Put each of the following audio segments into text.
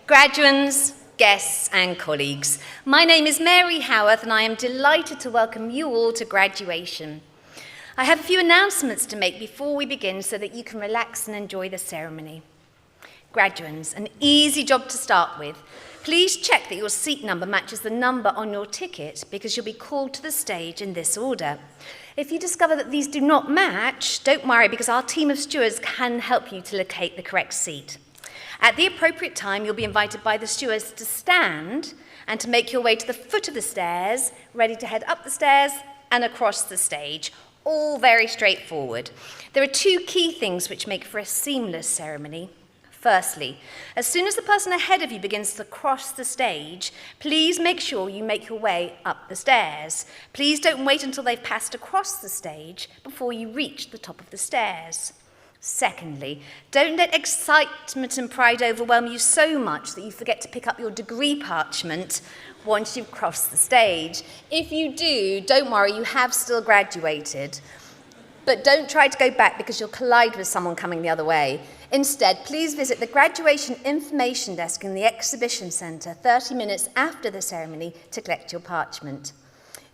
Graduands, guests and colleagues, my name is Mary Howarth and I am delighted to welcome you all to graduation. I have a few announcements to make before we begin so that you can relax and enjoy the ceremony. Graduands, an easy job to start with. Please check that your seat number matches the number on your ticket because you'll be called to the stage in this order. If you discover that these do not match, don't worry because our team of stewards can help you to locate the correct seat. At the appropriate time, you'll be invited by the stewards to stand and to make your way to the foot of the stairs, ready to head up the stairs and across the stage. All very straightforward. There are two key things which make for a seamless ceremony. Firstly, as soon as the person ahead of you begins to cross the stage, please make sure you make your way up the stairs. Please don't wait until they've passed across the stage before you reach the top of the stairs. Secondly, don't let excitement and pride overwhelm you so much that you forget to pick up your degree parchment once you've crossed the stage. If you do, don't worry, you have still graduated. But don't try to go back because you'll collide with someone coming the other way. Instead, please visit the Graduation Information Desk in the Exhibition Centre 30 minutes after the ceremony to collect your parchment.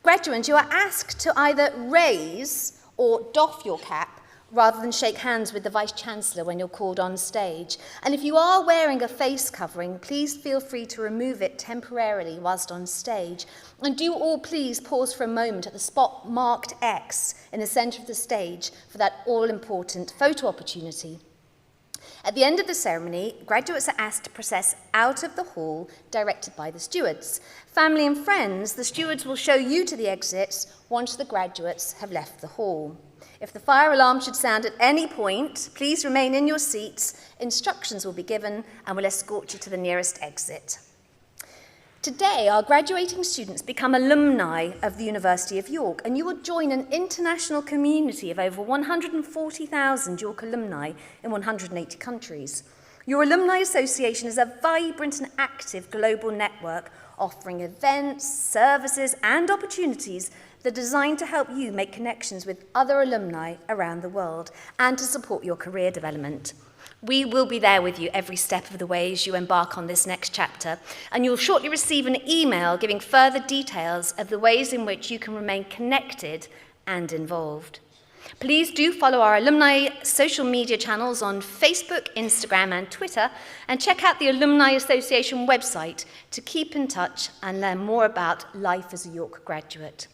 Graduands, you are asked to either raise or doff your cap rather than shake hands with the Vice-Chancellor when you're called on stage. And if you are wearing a face covering, please feel free to remove it temporarily whilst on stage. And do all please pause for a moment at the spot marked X in the centre of the stage for that all-important photo opportunity. At the end of the ceremony, graduates are asked to process out of the hall directed by the stewards. Family and friends, the stewards will show you to the exits once the graduates have left the hall. If the fire alarm should sound at any point, please remain in your seats. Instructions will be given and will escort you to the nearest exit. Today, our graduating students become alumni of the University of York, and you will join an international community of over 140,000 York alumni in 180 countries. Your Alumni Association is a vibrant and active global network offering events, services and opportunities that are designed to help you make connections with other alumni around the world and to support your career development. We will be there with you every step of the way as you embark on this next chapter, and you'll shortly receive an email giving further details of the ways in which you can remain connected and involved. Please do follow our alumni social media channels on Facebook, Instagram and Twitter, and check out the Alumni Association website to keep in touch and learn more about life as a York graduate.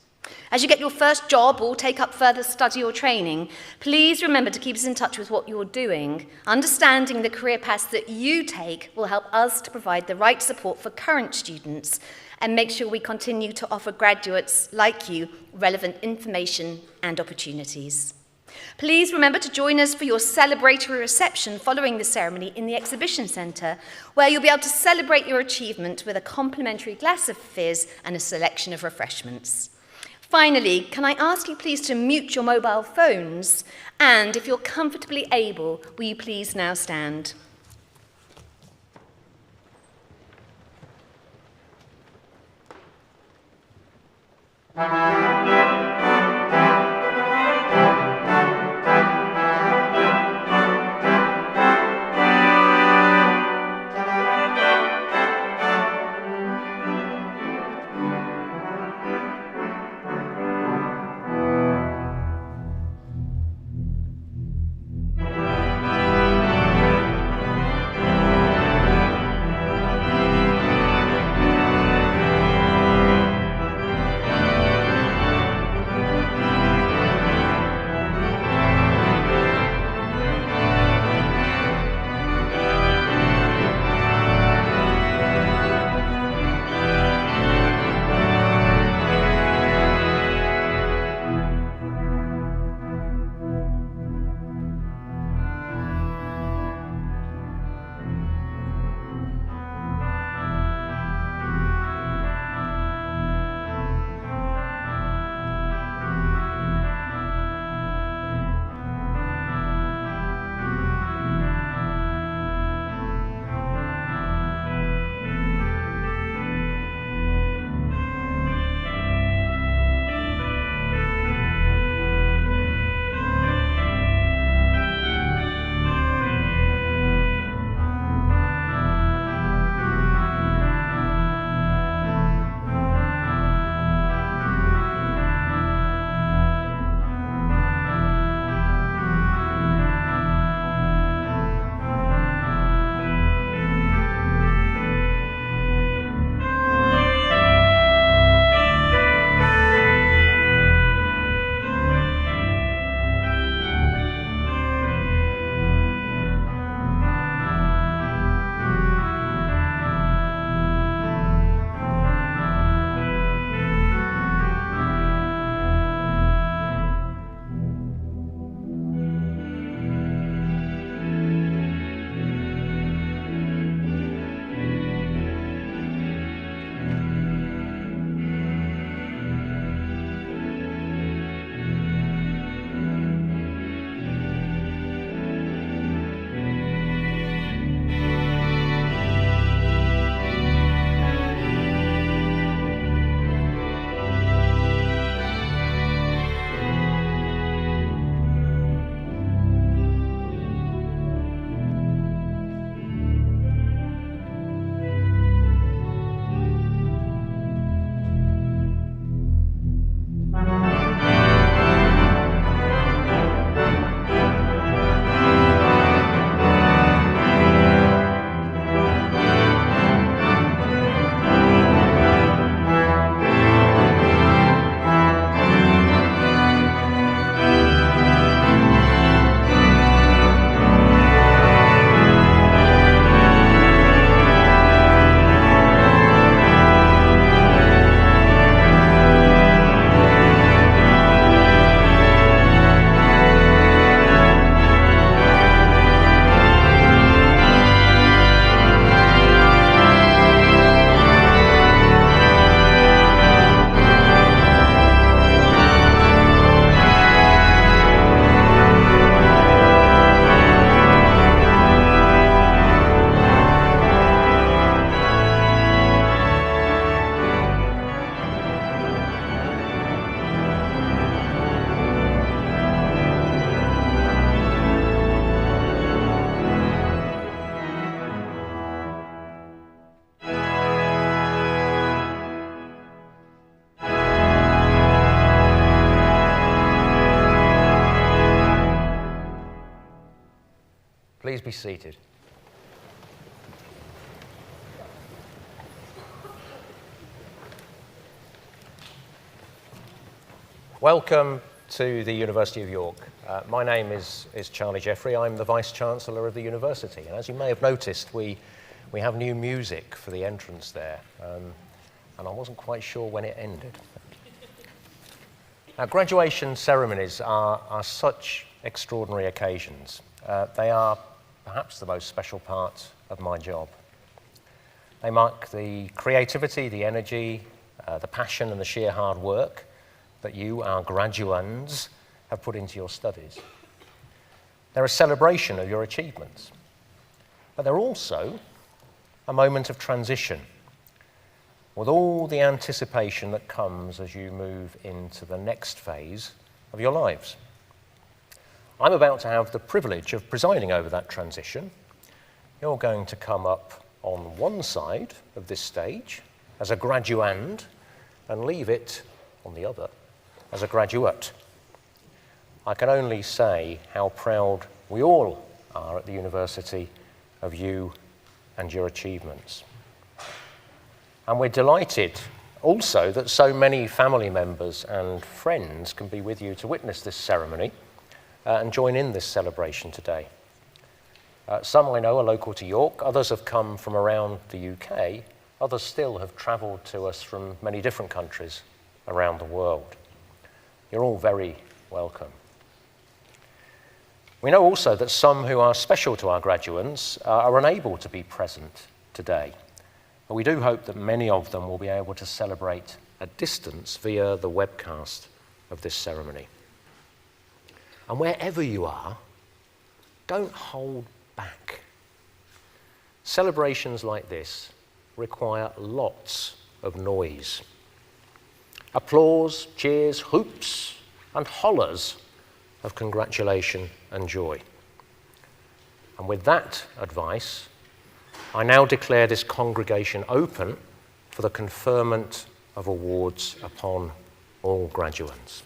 As you get your first job or take up further study or training, please remember to keep us in touch with what you're doing. Understanding the career paths that you take will help us to provide the right support for current students and make sure we continue to offer graduates like you relevant information and opportunities. Please remember to join us for your celebratory reception following the ceremony in the Exhibition Centre, where you'll be able to celebrate your achievement with a complimentary glass of fizz and a selection of refreshments. Finally, can I ask you please to mute your mobile phones, and if you're comfortably able, will you please now stand? Please be seated. Welcome to the University of York. My name is Charlie Jeffrey. I'm the Vice-Chancellor of the university. And as you may have noticed, we have new music for the entrance there. And I wasn't quite sure when it ended. Now, graduation ceremonies are such extraordinary occasions. They are perhaps the most special part of my job. They mark the creativity, the energy, the passion and the sheer hard work that you, our graduands, have put into your studies. They're a celebration of your achievements, but they're also a moment of transition with all the anticipation that comes as you move into the next phase of your lives. I'm about to have the privilege of presiding over that transition. You're going to come up on one side of this stage as a graduand and leave it on the other as a graduate. I can only say how proud we all are at the university of you and your achievements. And we're delighted also that so many family members and friends can be with you to witness this ceremony and join in this celebration today. Some I know are local to York, others have come from around the UK, others still have travelled to us from many different countries around the world. You're all very welcome. We know also that some who are special to our graduands are unable to be present today, but we do hope that many of them will be able to celebrate at distance via the webcast of this ceremony. And wherever you are, don't hold back. Celebrations like this require lots of noise. Applause, cheers, hoops, and hollers of congratulation and joy. And with that advice, I now declare this congregation open for the conferment of awards upon all graduands.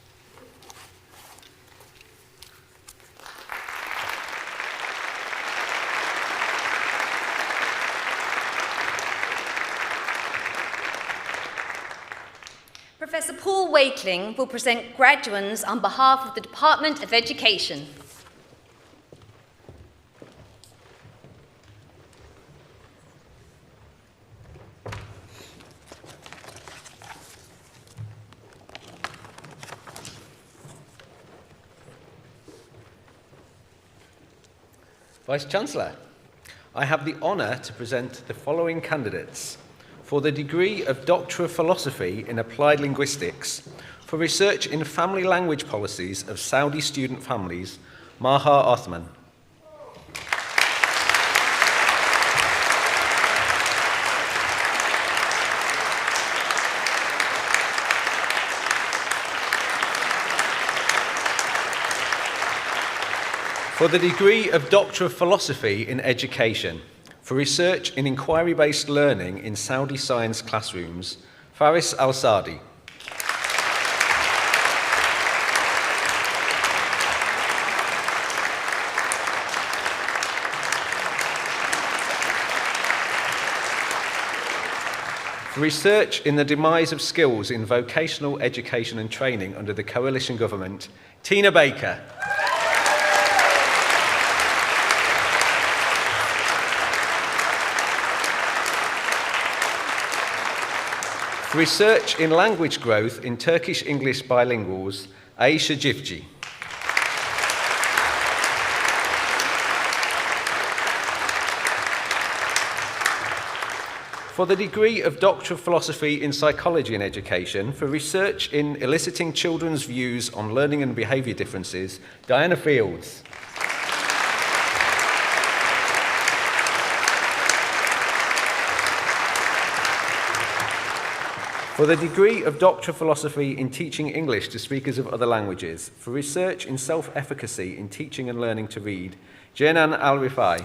Professor Paul Wakeling will present graduands on behalf of the Department of Education. Vice-Chancellor, I have the honour to present the following candidates for the degree of Doctor of Philosophy in Applied Linguistics for research in family language policies of Saudi student families, Maha Othman. For the degree of Doctor of Philosophy in Education for research in inquiry-based learning in Saudi science classrooms, Faris Al-Sadi. For research in the demise of skills in vocational education and training under the coalition government, Tina Baker. For research in language growth in Turkish-English bilinguals, Aisha Jifji. For the degree of Doctor of Philosophy in Psychology and Education, for research in eliciting children's views on learning and behaviour differences, Diana Fields. For the degree of Doctor of Philosophy in Teaching English to Speakers of Other Languages, for research in self-efficacy in teaching and learning to read, Jenan Al-Rifai.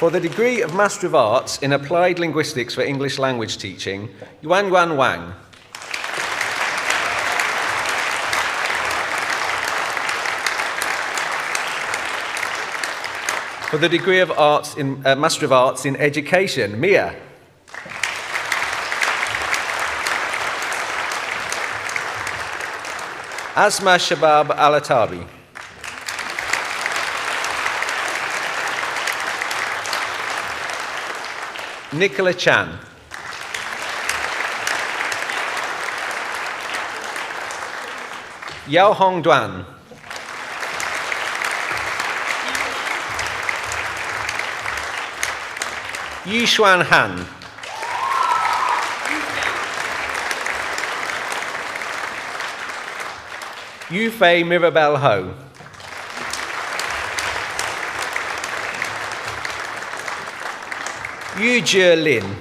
For the degree of Master of Arts in Applied Linguistics for English Language Teaching, Yuan Guan Wang. For the degree of Arts in Master of Arts in Education, Mia. Asma Shabab Al-Atabi. Nicola Chan. Yao Hong Duan. Yu Xuan Han. Yu Fei Mirabel Ho. Yu Jie Lin.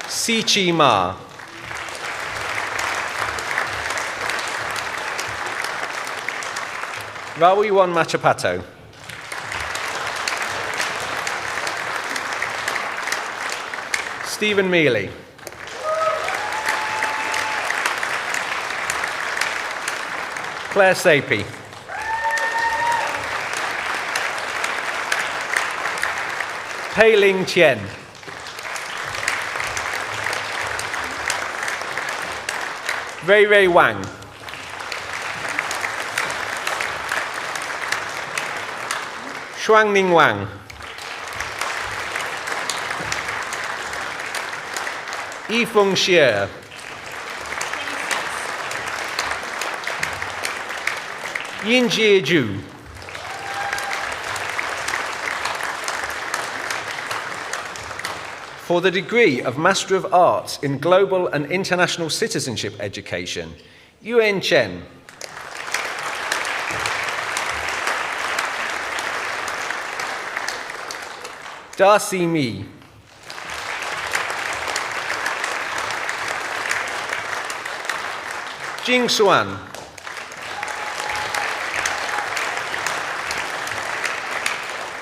Si Chi Ma. Rawiwan Machapato. Stephen Mealy. Claire Sapie. Pei Ling Tien. Ray Ray Wang. Shuangning Wang. Yifeng Xie. Yinjie Zhu. For the degree of Master of Arts in Global and International Citizenship Education, Yuan Chen. Darcy Mi. Jing Xuan.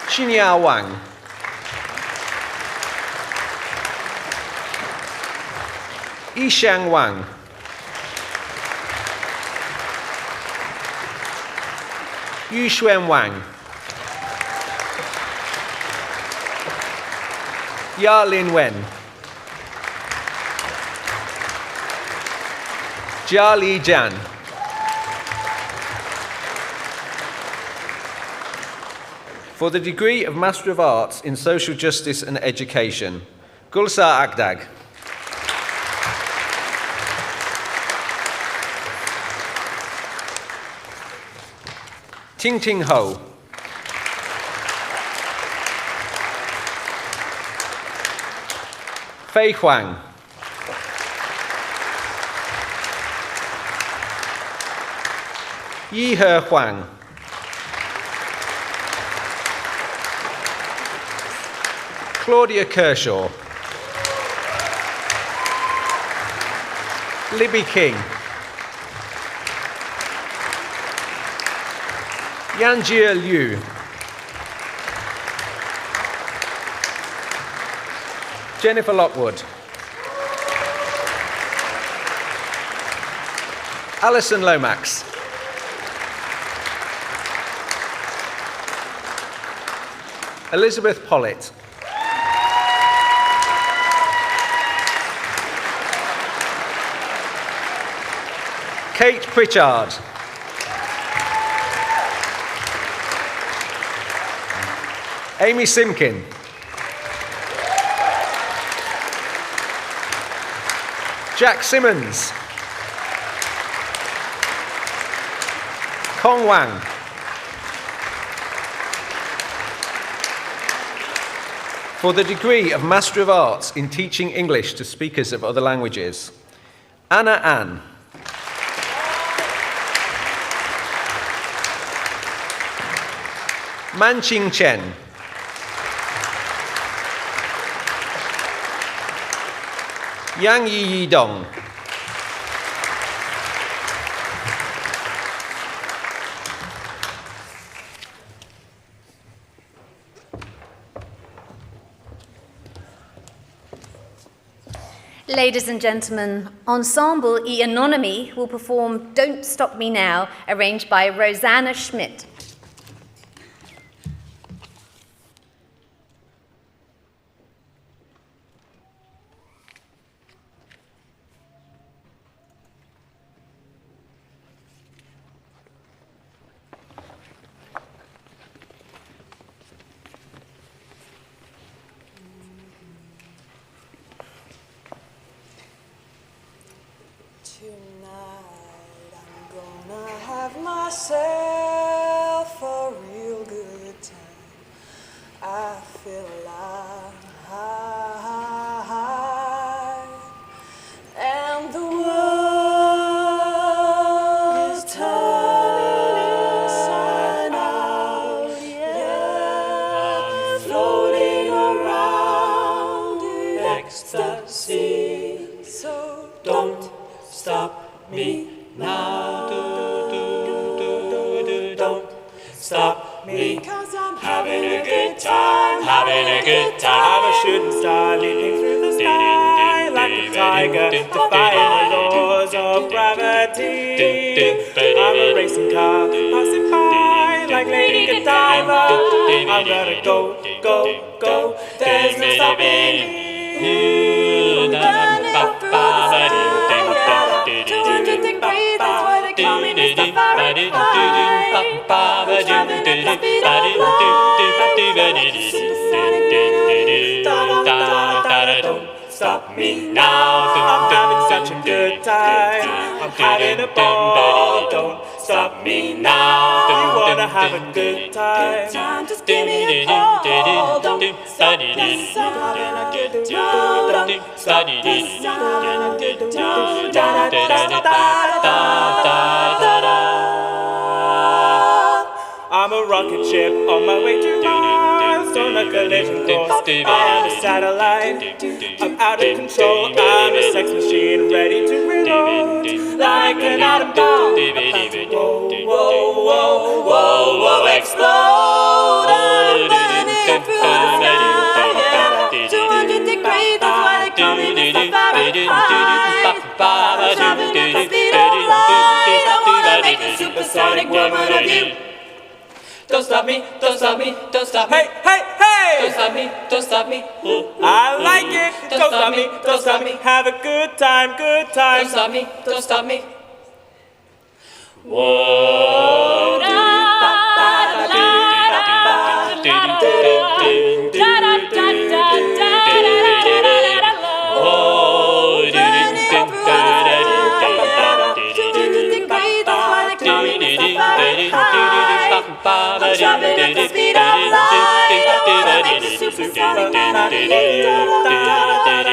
Xinyao Wang. Yishang Wang. Yuxuan Wang. Yarlin Wen. Jiali Jian. For the degree of Master of Arts in Social Justice and Education, Gulsar Agdag. Ting Ting Ho. Fei Huang. Yi He Huang. Claudia Kershaw. Libby King. Yanjie Liu. Jennifer Lockwood. Alison Lomax. Elizabeth Pollitt. Kate Pritchard. Amy Simkin. Jack Simmons. Kong Wang. For the degree of Master of Arts in Teaching English to Speakers of Other Languages, Anna Ann. Manqing Chen. Yang Yi Dong. Ladies and gentlemen, Ensemble e Anonymy will perform Don't Stop Me Now, arranged by Rosanna Schmidt. Myself a real good time. I feel alive, and the world is turning inside out. Yeah, floating around in ecstasy. So don't stop me now. Stop me, because I'm having a good time, having a good time. I'm a shooting star leaping through the sky like a tiger, defying the laws of gravity. I'm a racing car passing by like Lady Godiva. I'm gonna go, go, go. There's no stopping me. Burning up through the sky, 200 degrees, that's why they call me Mr. Fahrenheit. Traveling at the speed of light. Supersonic. Don't stop me now. I'm having such a good time. I'm having a ball. Don't stop me now. You wanna have a good time? Just give me a call. Don't stop me. I'm having a good time. Don't stop me. I'm having a good time. I'm a rocket ship on my way to Mars, on a collision course. I am a satellite. I'm out of control. I'm a sex machine ready to reload, like an atom bomb. Whoa, whoa, whoa, whoa, whoa, explode! I'm burning through the sky. Yeah, 200 degrees. That's why they call me Mr. Fahrenheit. I'm traveling at the speed of light. I wanna make a supersonic woman of you. Don't stop me, don't stop me, don't stop me. Hey, hey, hey! Don't stop me, don't stop me. I like it. Don't stop me, don't stop me. Have a good time, good time. Don't stop me, don't stop me. Whoa, da da da da da I'm traveling at the speed of light. I wanna make a supersonic woman.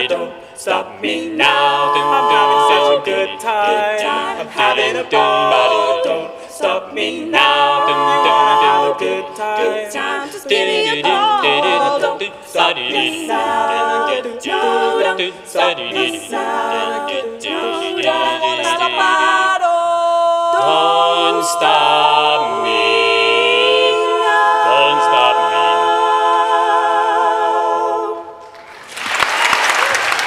Don't stop me now. I'm having such a good time. I'm having a ball. Don't stop me now. I'm gonna have a good time. Just give me a call. Don't stop me now. Don't stop me now. Don't stop me. Don't stop me.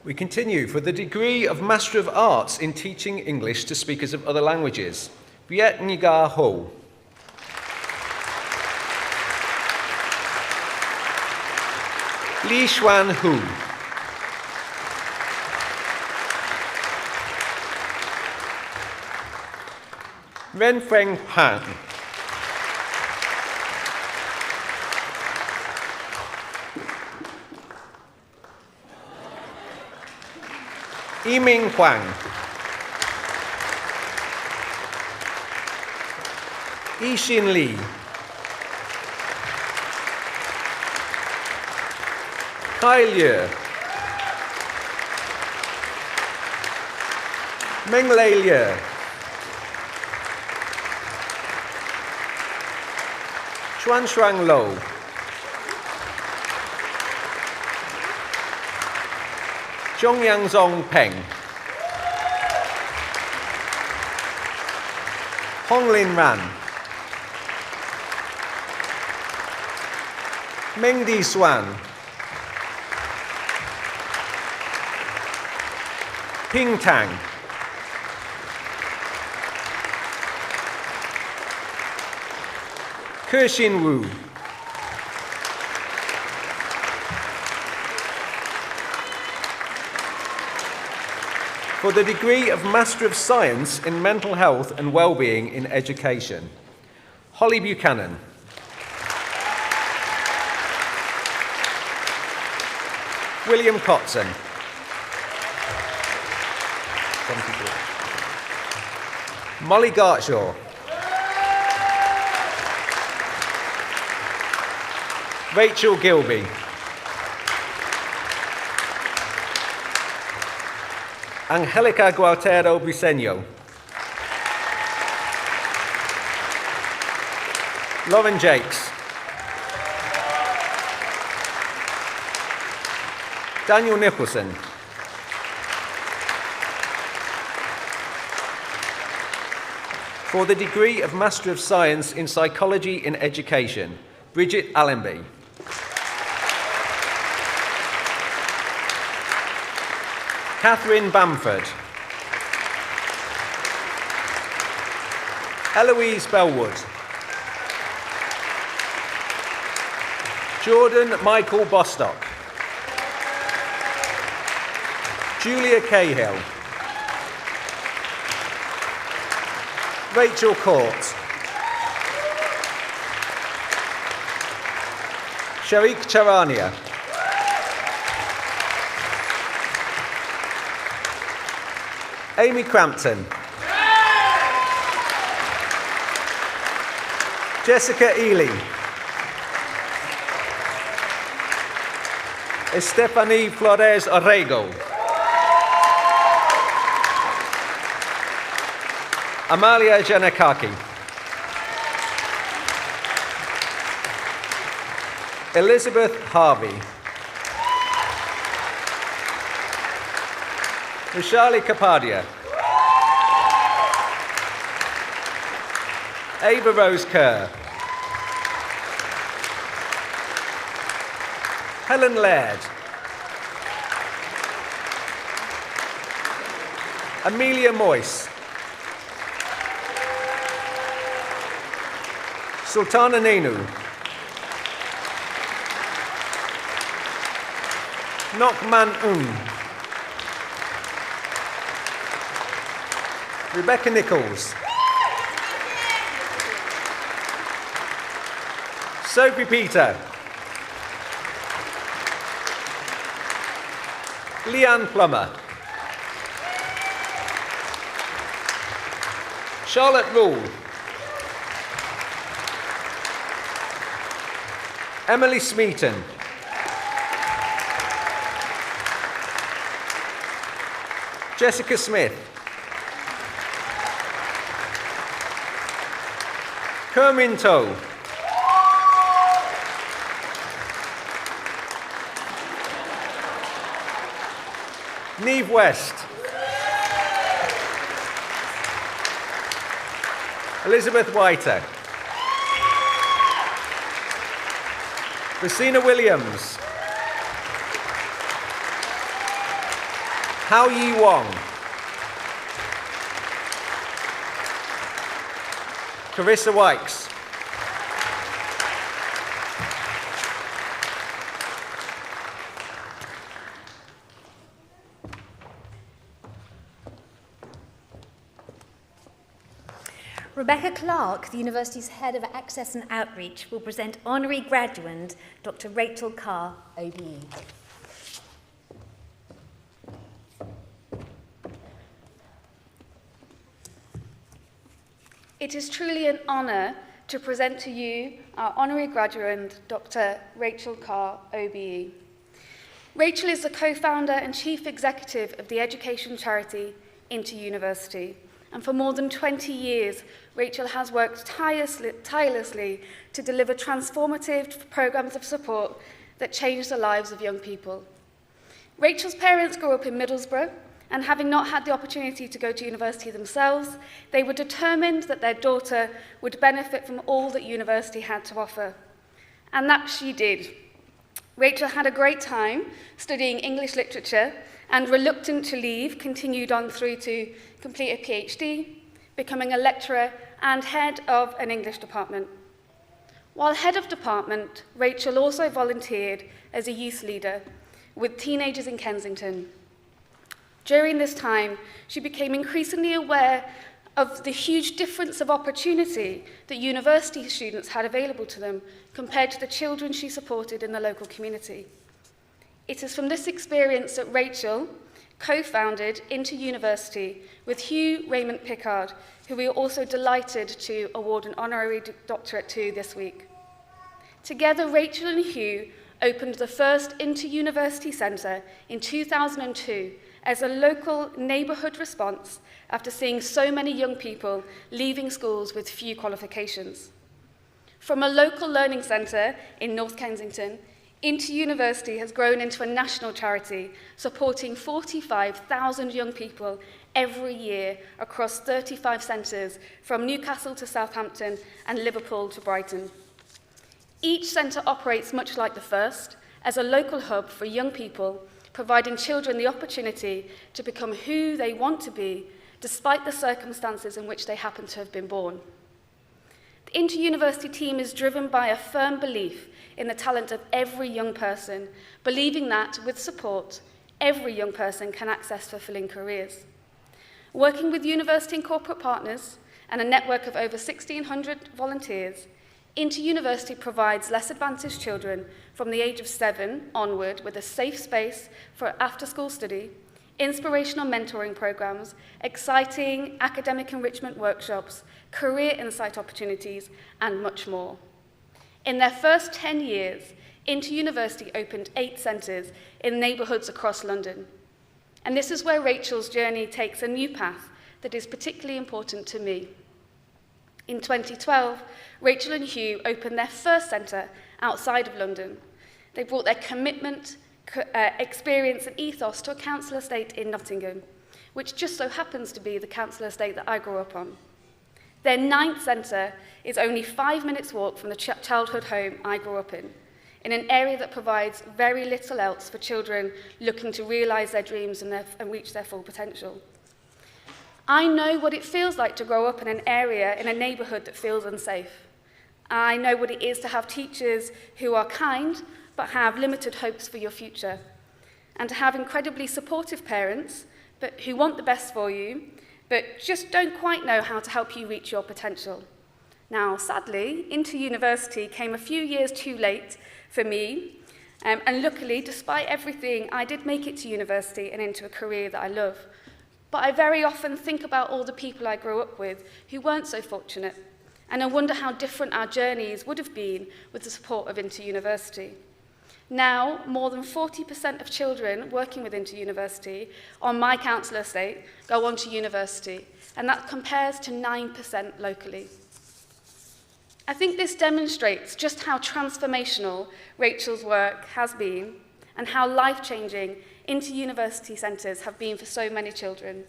We continue for the degree of Master of Arts in Teaching English to Speakers of Other Languages. Viet Nga Ho. Li Xuan Hu. Ren Feng Pan. Yiming Huang. Yixin Li. Kai Liu. Meng Lei Liu. Xuan Shuang Lo. Zhongyang Zong Peng. Honglin Ran. Mengdi Swan. Ping Tang. Kexin Wu. For the degree of Master of Science in Mental Health and Wellbeing in Education, Holly Buchanan. William Cotson. Molly Gartshaw. Rachel Gilby. Angelica Gualtero Briceño. Lauren Jakes. Daniel Nicholson. For the degree of Master of Science in Psychology in Education, Bridget Allenby. Catherine Bamford. Eloise Bellwood. Jordan Michael Bostock. Julia Cahill. Rachel Court. Sharik Charania. Amy Crampton. Jessica Ely. Estefany Flores Orrego. Amalia Janakaki. Elizabeth Harvey. Vishali Kapadia. Ava Rose Kerr. Helen Laird. Amelia Moyce. Sultana Nenu. Nokman Rebecca Nichols. Sophie Peter. Leanne Plummer. Charlotte Rule. Emily Smeaton. Jessica Smith. Kermin To. Neve West. Elizabeth Whiter. Christina Williams. Hao Yi Wong. Carissa Wykes. Rebecca Clark, the university's head of Access and Outreach, will present honorary graduand Dr. Rachel Carr, OBE. It is truly an honour to present to you our honorary graduand, Dr. Rachel Carr, OBE. Rachel is the co-founder and chief executive of the education charity into university. And for more than 20 years, Rachel has worked tirelessly to deliver transformative programs of support that change the lives of young people. Rachel's parents grew up in Middlesbrough, and having not had the opportunity to go to university themselves, they were determined that their daughter would benefit from all that university had to offer. And that she did. Rachel had a great time studying English literature and, reluctant to leave, continued on through to complete a PhD, becoming a lecturer and head of an English department. While head of department, Rachel also volunteered as a youth leader with teenagers in Kensington. During this time, she became increasingly aware of the huge difference of opportunity that university students had available to them compared to the children she supported in the local community. It is from this experience that Rachel co-founded Into University with Hugh Raymond Pickard, who we are also delighted to award an honorary doctorate to this week. Together, Rachel and Hugh opened the first Into University Centre in 2002 as a local neighbourhood response after seeing so many young people leaving schools with few qualifications. From a local learning centre in North Kensington, Into University has grown into a national charity supporting 45,000 young people every year across 35 centres from Newcastle to Southampton and Liverpool to Brighton. Each centre operates much like the first, as a local hub for young people, providing children the opportunity to become who they want to be, despite the circumstances in which they happen to have been born. The Inter-University team is driven by a firm belief in the talent of every young person, believing that, with support, every young person can access fulfilling careers. Working with university and corporate partners and a network of over 1,600 volunteers, Inter-University provides less advantaged children from the age of 7 onward with a safe space for after-school study, inspirational mentoring programs, exciting academic enrichment workshops, career insight opportunities, and much more. In their first 10 years, Inter-University opened 8 centres in neighbourhoods across London. And this is where Rachel's journey takes a new path that is particularly important to me. In 2012, Rachel and Hugh opened their first centre outside of London. They brought their commitment, experience and ethos to a council estate in Nottingham, which just so happens to be the council estate that I grew up on. Their 9th centre is only 5 minutes' walk from the childhood home I grew up in an area that provides very little else for children looking to realise their dreams and reach their full potential. I know what it feels like to grow up in an area, in a neighbourhood that feels unsafe. I know what it is to have teachers who are kind but have limited hopes for your future, and to have incredibly supportive parents but who want the best for you but just don't quite know how to help you reach your potential. Now, sadly, Inter-University came a few years too late for me, and luckily, despite everything, I did make it to university and into a career that I love. But I very often think about all the people I grew up with who weren't so fortunate, and I wonder how different our journeys would have been with the support of Inter-University. Now, more than 40% of children working with Inter-University on my council estate go on to university, and that compares to 9% locally. I think this demonstrates just how transformational Rachel's work has been and how life-changing Inter-University centres have been for so many children.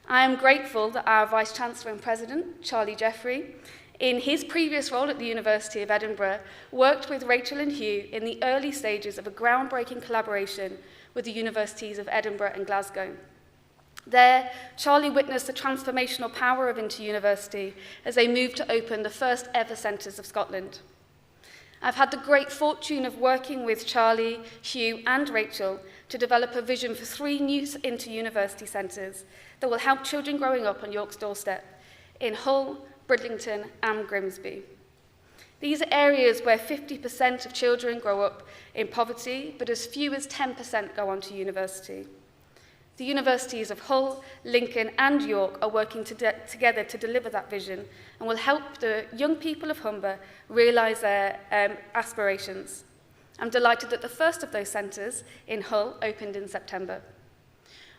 I am grateful that our Vice-Chancellor and President, Charlie Jeffrey, in his previous role at the University of Edinburgh, worked with Rachel and Hugh in the early stages of a groundbreaking collaboration with the Universities of Edinburgh and Glasgow. There, Charlie witnessed the transformational power of Inter-University as they moved to open the first ever centres of Scotland. I've had the great fortune of working with Charlie, Hugh and Rachel to develop a vision for 3 new Inter-University centres that will help children growing up on York's doorstep in Hull, Bridlington and Grimsby. These are areas where 50% of children grow up in poverty, but as few as 10% go on to university. The universities of Hull, Lincoln and York are working together to deliver that vision and will help the young people of Humber realise their aspirations. I'm delighted that the first of those centres in Hull opened in September.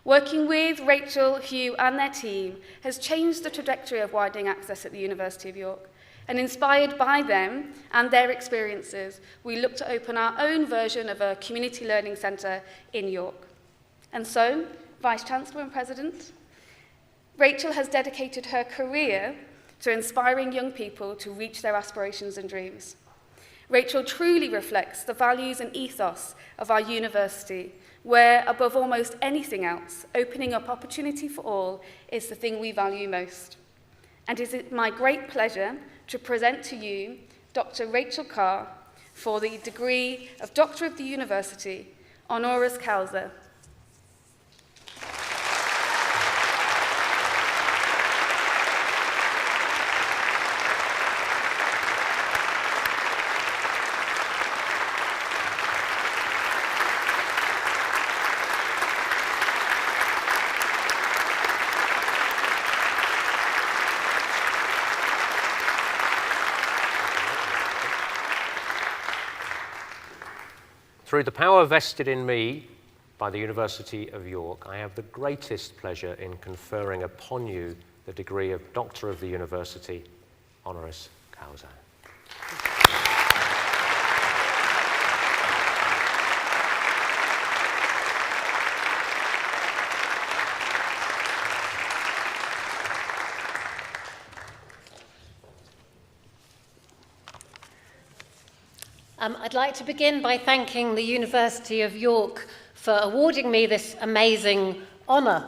Working with Rachel, Hugh and their team has changed the trajectory of widening access at the University of York. And inspired by them and their experiences, we look to open our own version of a community learning centre in York. And so, Vice-Chancellor and President, Rachel has dedicated her career to inspiring young people to reach their aspirations and dreams. Rachel truly reflects the values and ethos of our university, where, above almost anything else, opening up opportunity for all is the thing we value most. And it is my great pleasure to present to you Dr. Rachel Carr for the degree of Doctor of the University, honoris causa. Through the power vested in me by the University of York, I have the greatest pleasure in conferring upon you the degree of Doctor of the University, honoris causa. I'd like to begin by thanking the University of York for awarding me this amazing honour.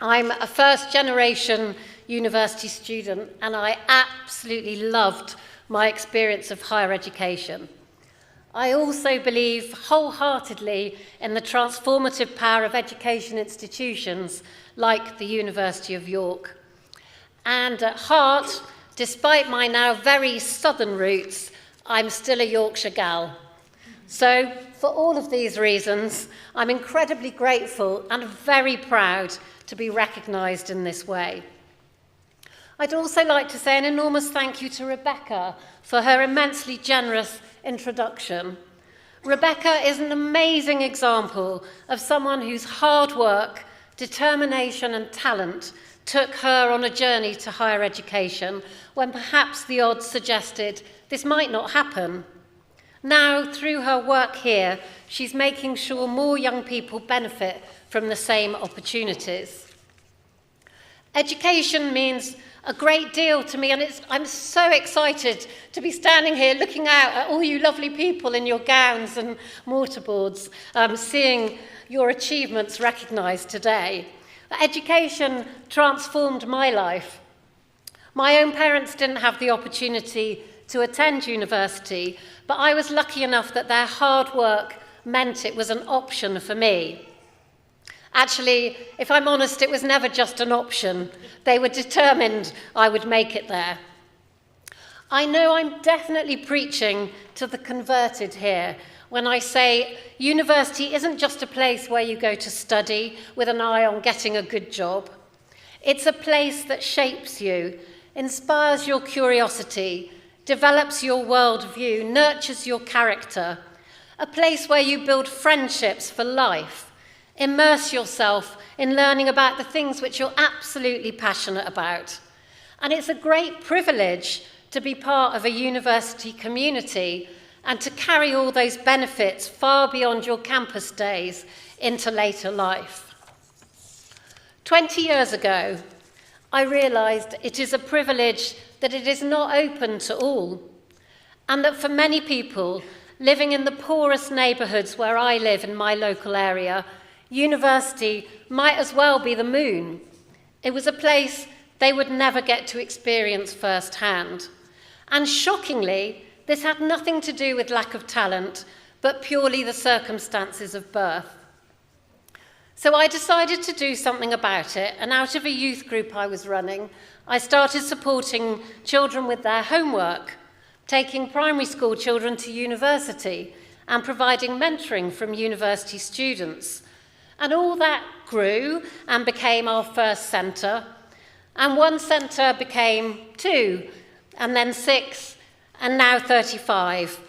I'm a first-generation university student, and I absolutely loved my experience of higher education. I also believe wholeheartedly in the transformative power of education institutions like the University of York. And at heart, despite my now very southern roots, I'm still a Yorkshire gal. So, for all of these reasons, I'm incredibly grateful and very proud to be recognised in this way. I'd also like to say an enormous thank you to Rebecca for her immensely generous introduction. Rebecca is an amazing example of someone whose hard work, determination and talent took her on a journey to higher education when perhaps the odds suggested this might not happen. Now, through her work here, she's making sure more young people benefit from the same opportunities. Education means a great deal to me, and I'm so excited to be standing here looking out at all you lovely people in your gowns and mortarboards, seeing your achievements recognised today. Education transformed my life. My own parents didn't have the opportunity to attend university, but I was lucky enough that their hard work meant it was an option for me. Actually, if I'm honest, it was never just an option. They were determined I would make it there. I know I'm definitely preaching to the converted here when I say university isn't just a place where you go to study with an eye on getting a good job. It's a place that shapes you, inspires your curiosity, develops your worldview, nurtures your character, a place where you build friendships for life, immerse yourself in learning about the things which you're absolutely passionate about. And it's a great privilege to be part of a university community and to carry all those benefits far beyond your campus days into later life. 20 years ago, I realised it is a privilege that it is not open to all, and that for many people living in the poorest neighbourhoods where I live in my local area, university might as well be the moon. It was a place they would never get to experience firsthand. And shockingly, this had nothing to do with lack of talent, but purely the circumstances of birth. So I decided to do something about it, and out of a youth group I was running, I started supporting children with their homework, taking primary school children to university, and providing mentoring from university students. And all that grew and became our first centre, and one centre became 2, and then 6, and now 35.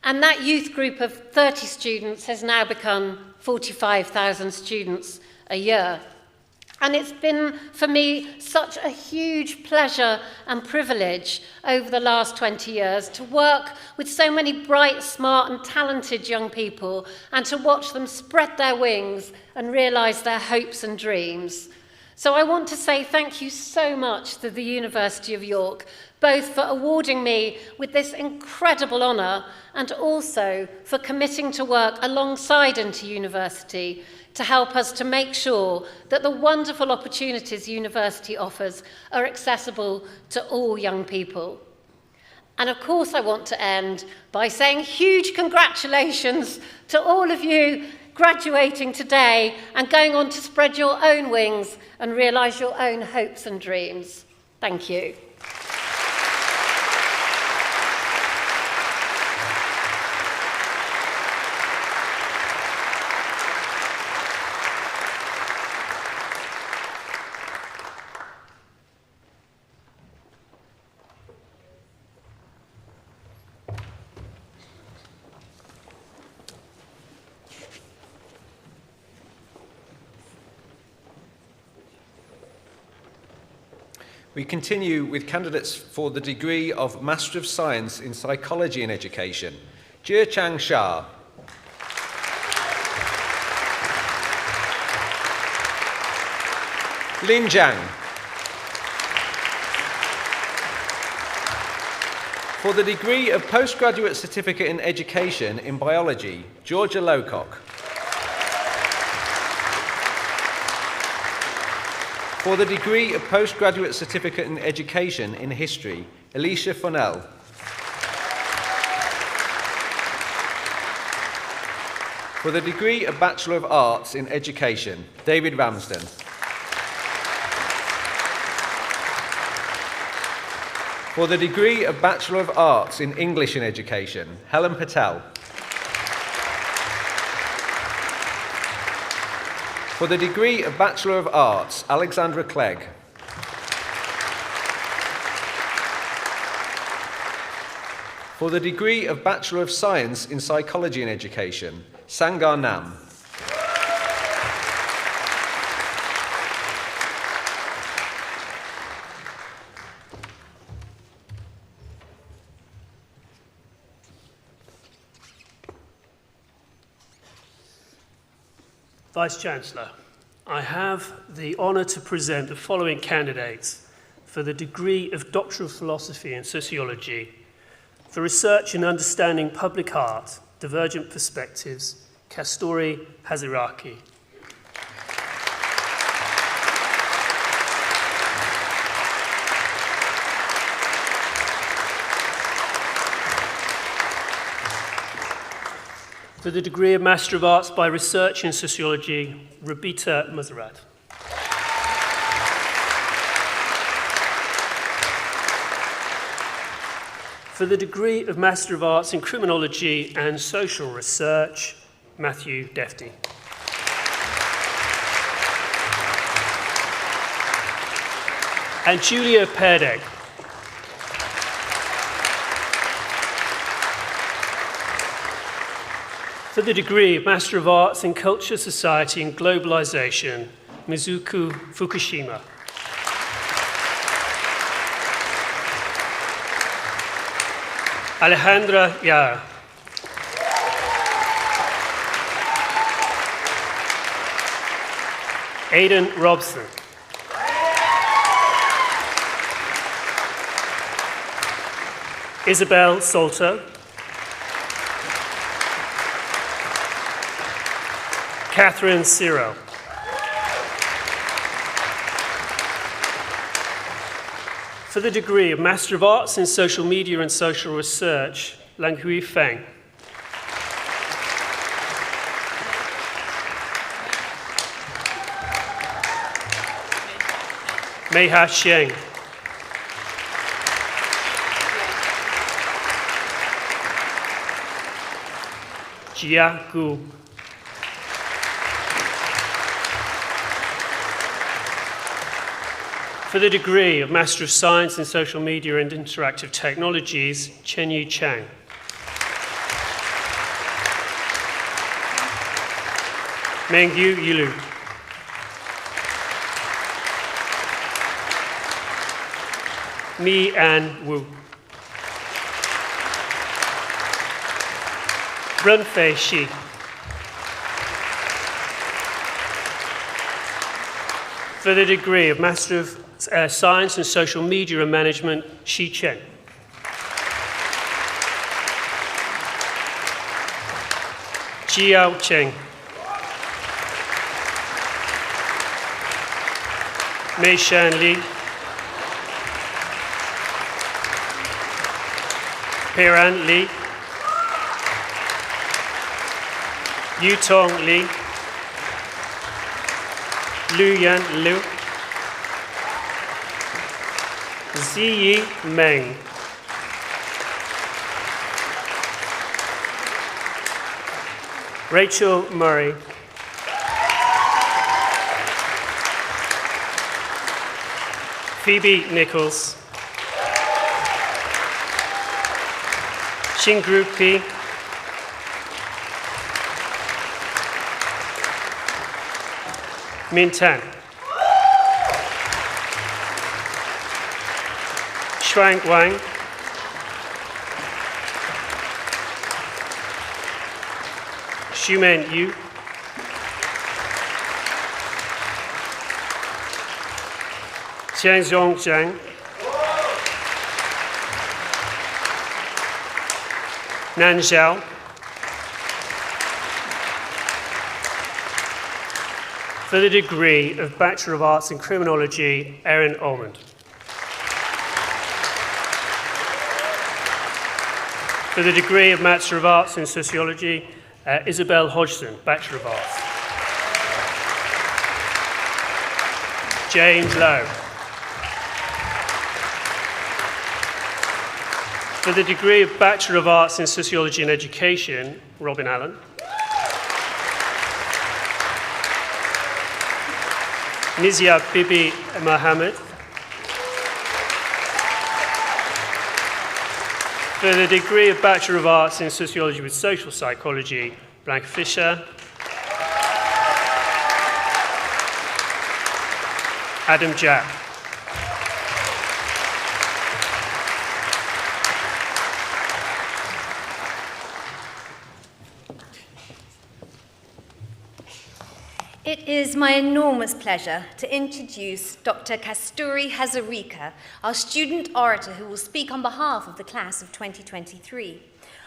And that youth group of 30 students has now become 45,000 students a year. And it's been, for me, such a huge pleasure and privilege over the last 20 years to work with so many bright, smart and talented young people and to watch them spread their wings and realise their hopes and dreams. So I want to say thank you so much to the University of York, both for awarding me with this incredible honour and also for committing to work alongside Inter-University to help us to make sure that the wonderful opportunities university offers are accessible to all young people. And of course I want to end by saying huge congratulations to all of you graduating today and going on to spread your own wings and realise your own hopes and dreams. Thank you. We continue with candidates for the degree of Master of Science in Psychology and Education. Jie Chang Shah. Lin Zhang. For the degree of Postgraduate Certificate in Education in Biology, Georgia Lowcock. For the degree of Postgraduate Certificate in Education in History, Alicia Fonnell. For the degree of Bachelor of Arts in Education, David Ramsden. For the degree of Bachelor of Arts in English in Education, Helen Patel. For the degree of Bachelor of Arts, Alexandra Clegg. For the degree of Bachelor of Science in Psychology and Education, Sangar Nam. Vice-Chancellor, I have the honour to present the following candidates for the degree of Doctor of Philosophy in Sociology, for research in understanding public art, divergent perspectives, Kastori Haziraki. For the degree of Master of Arts by Research in Sociology, Rabita Mazarat. For the degree of Master of Arts in Criminology and Social Research, Matthew Defty. And Julia Perdeg. For the degree of Master of Arts in Culture, Society and Globalization, Mizuku Fukushima. Alejandra Yar. Aidan Robson. Isabel Salter. Catherine Ciro. For the degree of Master of Arts in Social Media and Social Research, Langhui Feng. Meiha Sheng. Jia Gu. For the degree of Master of Science in Social Media and Interactive Technologies, Chenyu Chang. Mengyu Yilu. Mi An Wu. Run Fei Shi. For the degree of Master of Science in Social Media and Management, Shi Chen. Jiao Cheng. Mei Shan Li. Piran Li. Yutong Li. Lu Yan Liu. Ziyi Meng. Rachel Murray. Phoebe Nichols. Xingru Pi. Min Tan. Shuang Wang. Xumen Yu. Qianzhong Zhang. Nan Zhao. For the degree of Bachelor of Arts in Criminology, Erin Almond. For the degree of Master of Arts in Sociology, Isabel Hodgson, Bachelor of Arts. James Lowe. For the degree of Bachelor of Arts in Sociology and Education, Robin Allen. Nizia Bibi Mohammed. For the degree of Bachelor of Arts in Sociology with Social Psychology, Blanca Fisher. Adam Jack. It is my enormous pleasure to introduce Dr. Kasturi Hazarika, our student orator who will speak on behalf of the class of 2023.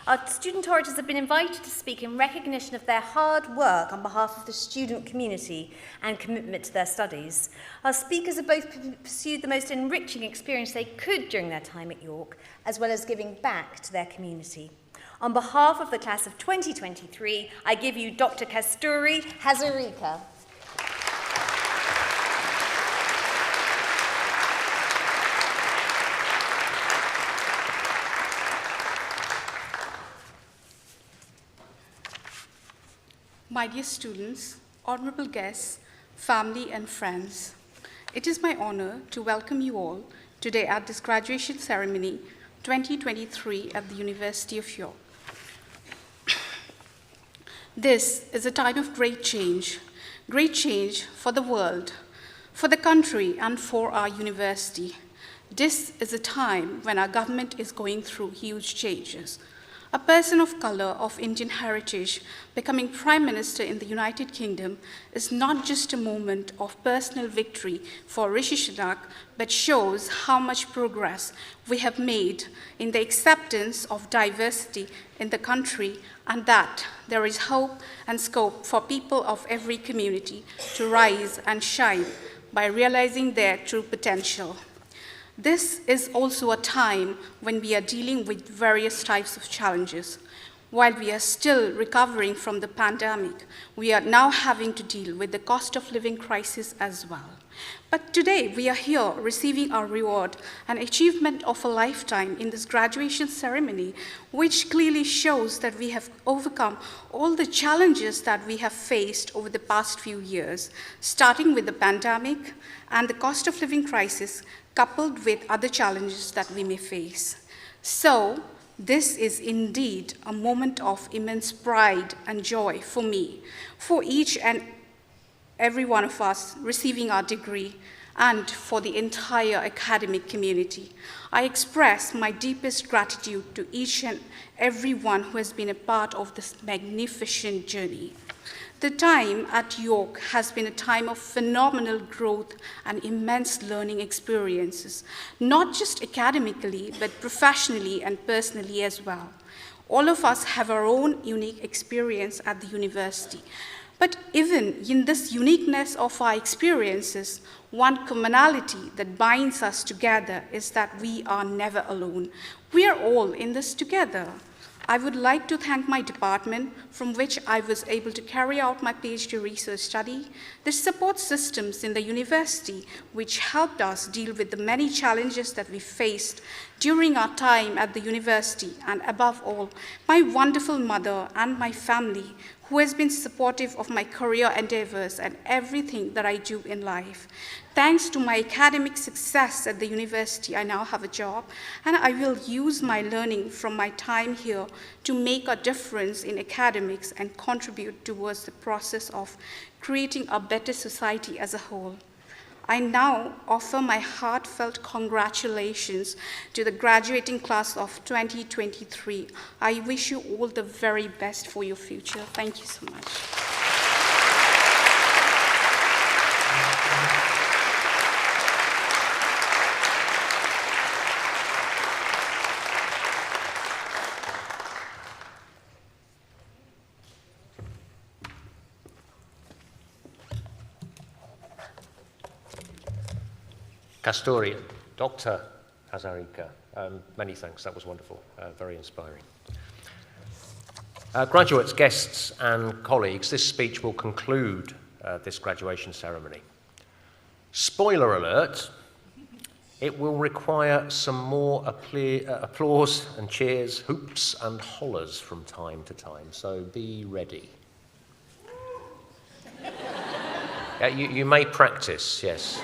Our student orators have been invited to speak in recognition of their hard work on behalf of the student community and commitment to their studies. Our speakers have both pursued the most enriching experience they could during their time at York, as well as giving back to their community. On behalf of the class of 2023, I give you Dr. Kasturi Hazarika. My dear students, honorable guests, family and friends, it is my honor to welcome you all today at this graduation ceremony 2023 at the University of York. This is a time of great change for the world, for the country, and for our university. This is a time when our government is going through huge changes. A person of color of Indian heritage becoming Prime Minister in the United Kingdom is not just a moment of personal victory for Rishi Sunak, but shows how much progress we have made in the acceptance of diversity in the country, and that there is hope and scope for people of every community to rise and shine by realizing their true potential. This is also a time when we are dealing with various types of challenges. While we are still recovering from the pandemic, we are now having to deal with the cost of living crisis as well. But today, we are here receiving our reward, an achievement of a lifetime in this graduation ceremony, which clearly shows that we have overcome all the challenges that we have faced over the past few years, starting with the pandemic and the cost of living crisis, coupled with other challenges that we may face. So, this is indeed a moment of immense pride and joy for me, for each and every one of us receiving our degree, and for the entire academic community. I express my deepest gratitude to each and everyone who has been a part of this magnificent journey. The time at York has been a time of phenomenal growth and immense learning experiences, not just academically, but professionally and personally as well. All of us have our own unique experience at the university. But even in this uniqueness of our experiences, one commonality that binds us together is that we are never alone. We are all in this together. I would like to thank my department, from which I was able to carry out my PhD research study, the support systems in the university, which helped us deal with the many challenges that we faced during our time at the university, and above all, my wonderful mother and my family, who has been supportive of my career endeavors and everything that I do in life. Thanks to my academic success at the university, I now have a job, and I will use my learning from my time here to make a difference in academics and contribute towards the process of creating a better society as a whole. I now offer my heartfelt congratulations to the graduating class of 2023. I wish you all the very best for your future. Thank you so much. Castoria, Dr. Hazarika, many thanks, that was wonderful, very inspiring. Graduates, guests and colleagues, this speech will conclude this graduation ceremony. Spoiler alert, it will require some more applause and cheers, hoops and hollers from time to time, so be ready. You may practice, yes.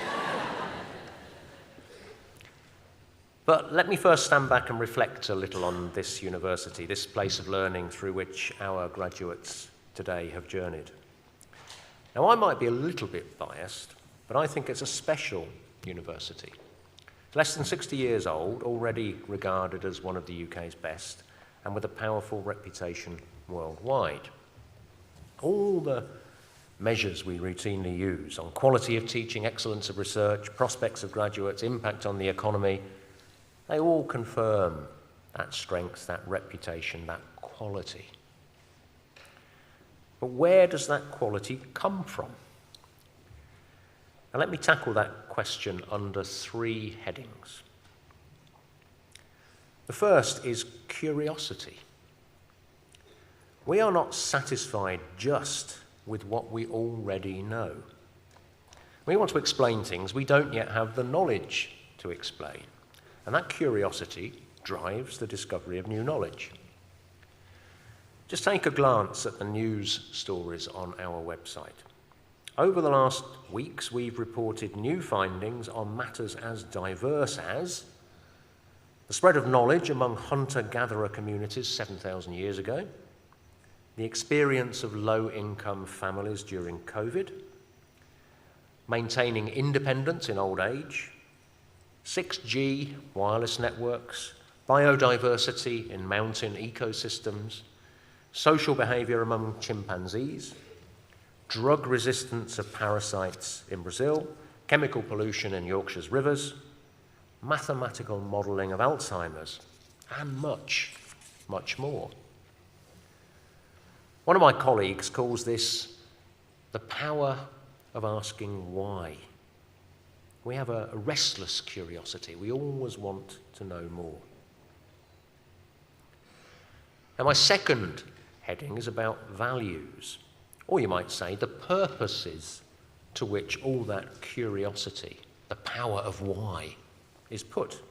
But let me first stand back and reflect a little on this university, this place of learning through which our graduates today have journeyed. Now, I might be a little bit biased, but I think it's a special university. It's less than 60 years old, already regarded as one of the UK's best, and with a powerful reputation worldwide. All the measures we routinely use on quality of teaching, excellence of research, prospects of graduates, impact on the economy, they all confirm that strength, that reputation, that quality. But where does that quality come from? Now let me tackle that question under three headings. The first is curiosity. We are not satisfied just with what we already know. We want to explain things we don't yet have the knowledge to explain. And that curiosity drives the discovery of new knowledge. Just take a glance at the news stories on our website. Over the last weeks, we've reported new findings on matters as diverse as the spread of knowledge among hunter-gatherer communities 7,000 years ago, the experience of low-income families during COVID, maintaining independence in old age, 6G wireless networks, biodiversity in mountain ecosystems, social behaviour among chimpanzees, drug resistance of parasites in Brazil, chemical pollution in Yorkshire's rivers, mathematical modelling of Alzheimer's, and much, much more. One of my colleagues calls this the power of asking why. We have a restless curiosity. We always want to know more. Now, my second heading is about values, or you might say the purposes to which all that curiosity, the power of why, is put.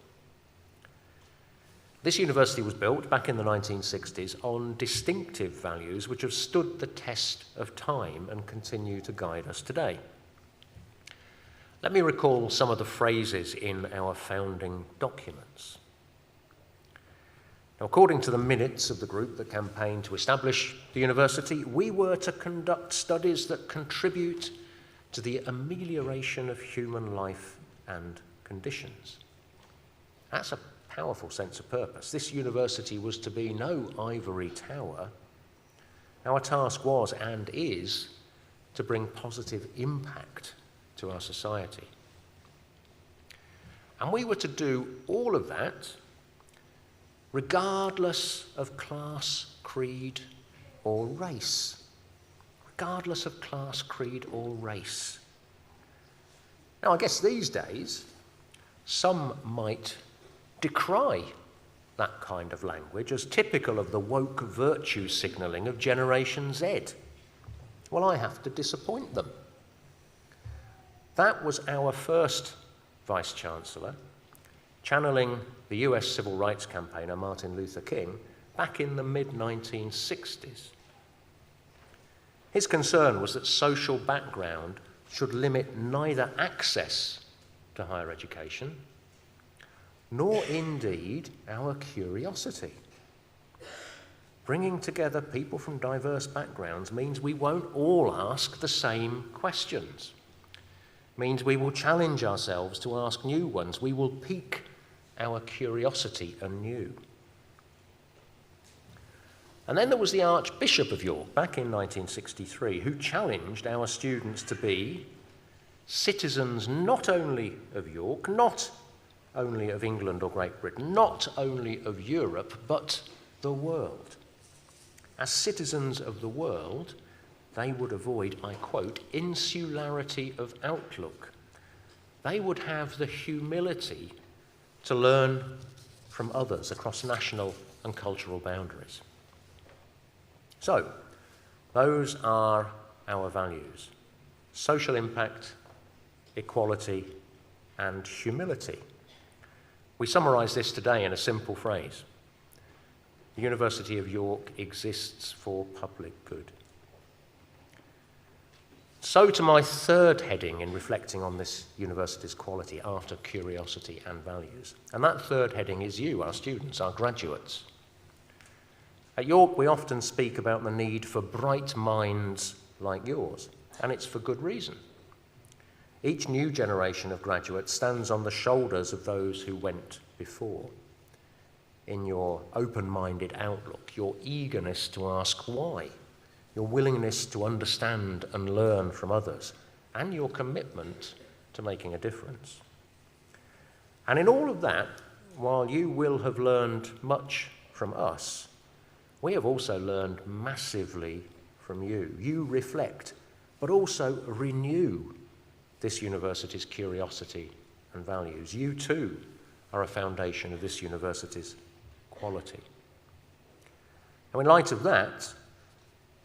This university was built back in the 1960s on distinctive values which have stood the test of time and continue to guide us today. Let me recall some of the phrases in our founding documents. Now, according to the minutes of the group that campaigned to establish the university, we were to conduct studies that contribute to the amelioration of human life and conditions. That's a powerful sense of purpose. This university was to be no ivory tower. Our task was and is to bring positive impact to our society. And we were to do all of that regardless of class, creed, or race. Regardless of class, creed, or race. Now, I guess these days, some might decry that kind of language as typical of the woke virtue signalling of Generation Z. Well, I have to disappoint them. That was our first Vice-Chancellor, channeling the US civil rights campaigner Martin Luther King back in the mid-1960s. His concern was that social background should limit neither access to higher education, nor indeed our curiosity. Bringing together people from diverse backgrounds means we won't all ask the same questions. Means we will challenge ourselves to ask new ones. We will pique our curiosity anew. And then there was the Archbishop of York back in 1963 who challenged our students to be citizens not only of York, not only of England or Great Britain, not only of Europe, but the world. As citizens of the world, they would avoid, I quote, insularity of outlook. They would have the humility to learn from others across national and cultural boundaries. So, those are our values: social impact, equality, and humility. We summarise this today in a simple phrase: the University of York exists for public good. So to my third heading in reflecting on this university's quality after curiosity and values. And that third heading is you, our students, our graduates. At York, we often speak about the need for bright minds like yours, and it's for good reason. Each new generation of graduates stands on the shoulders of those who went before. In your open-minded outlook, your eagerness to ask why, your willingness to understand and learn from others, and your commitment to making a difference. And in all of that, while you will have learned much from us, we have also learned massively from you. You reflect, but also renew this university's curiosity and values. You too are a foundation of this university's quality. Now, in light of that,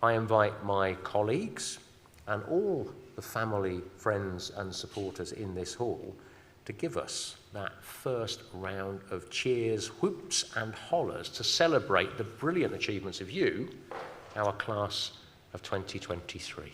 I invite my colleagues and all the family, friends and supporters in this hall to give us that first round of cheers, whoops and hollers to celebrate the brilliant achievements of you, our class of 2023.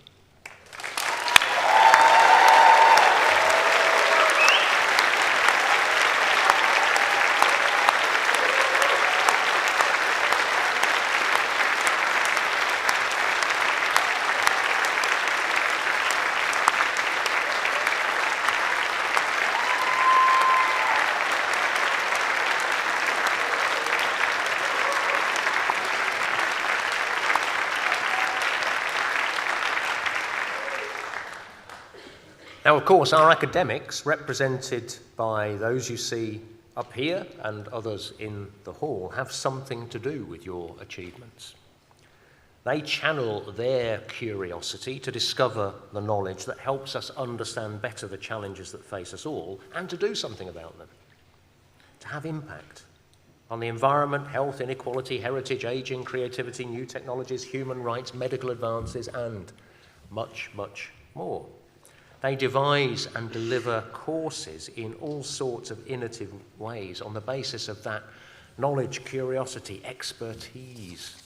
Now, of course, our academics, represented by those you see up here and others in the hall, have something to do with your achievements. They channel their curiosity to discover the knowledge that helps us understand better the challenges that face us all and to do something about them, to have impact on the environment, health, inequality, heritage, ageing, creativity, new technologies, human rights, medical advances, and much, much more. They devise and deliver courses in all sorts of innovative ways on the basis of that knowledge, curiosity, expertise.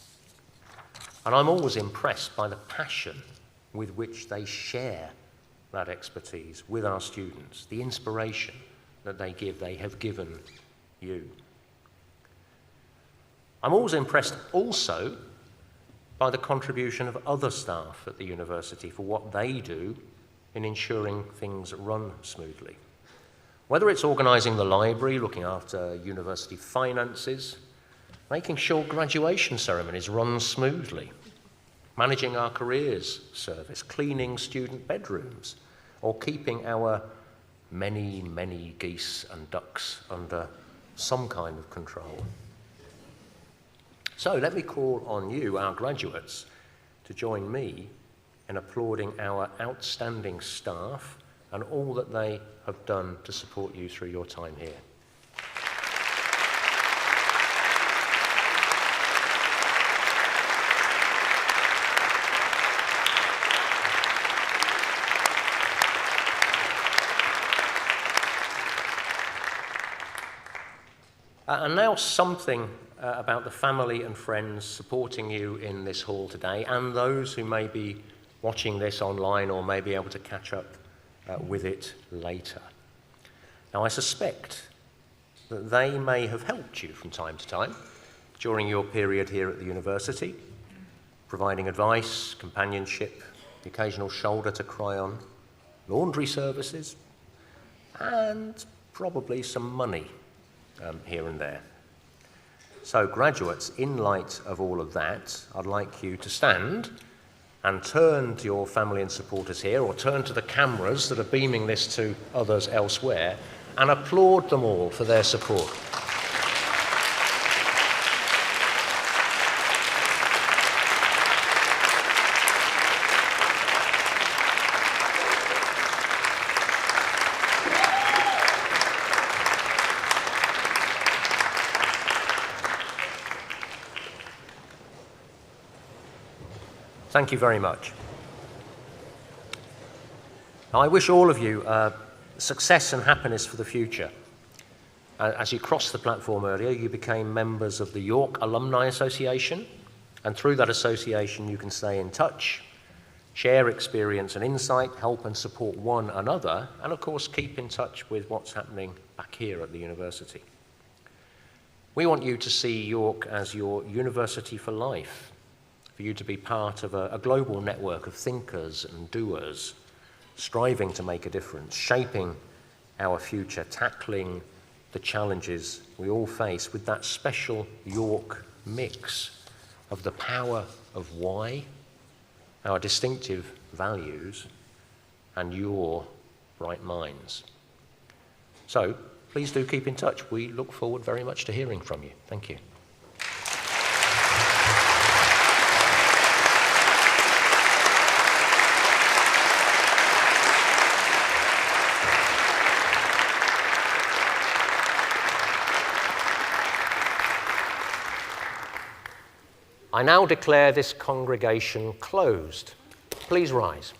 And I'm always impressed by the passion with which they share that expertise with our students, the inspiration that they have given you. I'm always impressed also by the contribution of other staff at the university for what they do in ensuring things run smoothly. Whether it's organising the library, looking after university finances, making sure graduation ceremonies run smoothly, managing our careers service, cleaning student bedrooms, or keeping our many, many geese and ducks under some kind of control. So let me call on you, our graduates, to join me in applauding our outstanding staff and all that they have done to support you through your time here. And now something about the family and friends supporting you in this hall today, and those who may be watching this online or may be able to catch up with it later. Now, I suspect that they may have helped you from time to time during your period here at the university, providing advice, companionship, the occasional shoulder to cry on, laundry services, and probably some money here and there. So graduates, in light of all of that, I'd like you to stand and turn to your family and supporters here, or turn to the cameras that are beaming this to others elsewhere, and applaud them all for their support. Thank you very much. I wish all of you success and happiness for the future. As you crossed the platform earlier, you became members of the York Alumni Association, and through that association you can stay in touch, share experience and insight, help and support one another, and of course keep in touch with what's happening back here at the university. We want you to see York as your university for life, for you to be part of a global network of thinkers and doers, striving to make a difference, shaping our future, tackling the challenges we all face with that special York mix of the power of why, our distinctive values, and your bright minds. So please do keep in touch. We look forward very much to hearing from you. Thank you. I now declare this congregation closed. Please rise.